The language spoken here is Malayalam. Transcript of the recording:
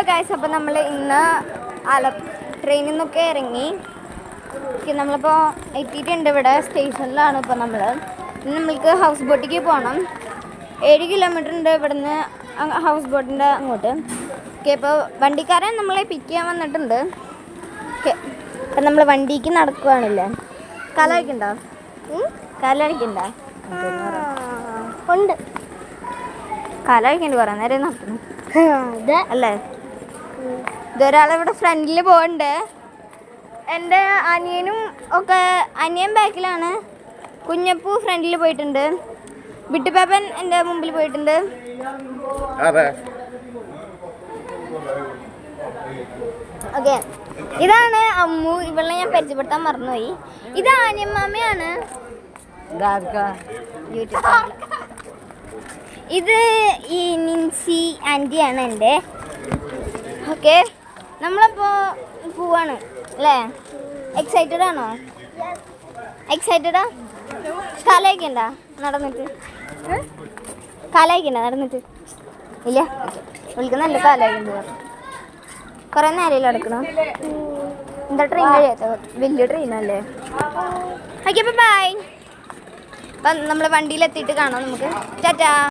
ഗൈസ്, അപ്പോൾ നമ്മൾ ഇന്ന് ട്രെയിനിൽ നിന്നൊക്കെ ഇറങ്ങി. നമ്മളിപ്പോൾ എത്തിയിട്ടുണ്ട്. ഇവിടെ സ്റ്റേഷനിലാണ് ഇപ്പോൾ നമ്മൾ. ഇന്ന് നമ്മൾക്ക് ഹൗസ് ബോട്ടിലേക്ക് പോകണം. 7 കിലോമീറ്റർ ഉണ്ട് ഇവിടുന്ന് ഹൗസ് ബോട്ടിൻ്റെ അങ്ങോട്ട്. ഓക്കെ, ഇപ്പോൾ വണ്ടിക്കാരൻ നമ്മളെ പിക്ക് ചെയ്യാൻ വന്നിട്ടുണ്ട്. ഓക്കെ, അപ്പം നമ്മൾ വണ്ടിക്ക് നടക്കുവാണല്ലേ. കാലടിക്കണ്ടോ? കാലടിക്കണ്ടോ? ഉണ്ട്. കാലടിക്കണ്ട്, കുറേ നേരം നടക്കണം അല്ലേ. ഇതൊരാളിവിടെ ഫ്രണ്ടിൽ പോകണ്ട്. എൻ്റെ അനിയനും ഒക്കെ, അനിയൻ ബാക്കിലാണ്. കുഞ്ഞപ്പൂ ഫ്രണ്ടിൽ പോയിട്ടുണ്ട്. ബിട്ടുപാപ്പൻ എൻ്റെ മുമ്പിൽ പോയിട്ടുണ്ട്. ഓക്കെ, ഇതാണ് അമ്മു. ഇവളെ ഞാൻ പരിചയപ്പെടുത്താൻ മറന്നുപോയി. ഇത് ആനിയമ്മാമയാണ്. ഇത് ഈ നിൻസി ആൻറ്റിയാണ് എൻ്റെ. ഓക്കെ, നമ്മളപ്പോൾ പോവാണ് അല്ലേ. എക്സൈറ്റഡ് ആണോ? എക്സൈറ്റഡാ? കാലായിക്കണ്ട നടന്നിട്ട്? കാലായിക്കണ്ട നടന്നിട്ട്? ഇല്ല, വിളിക്കുന്നല്ല. കാലായിക്കണ്ട കുറേ നേരം നടക്കണം. എന്താ ട്രെയിൻ കഴിയാത്ത? വലിയ ട്രെയിനല്ലേ. ഓക്കെ, അപ്പോൾ ബൈ. അപ്പം നമ്മൾ വണ്ടിയിലെത്തിയിട്ട് കാണാം നമുക്ക്. ടാറ്റാ.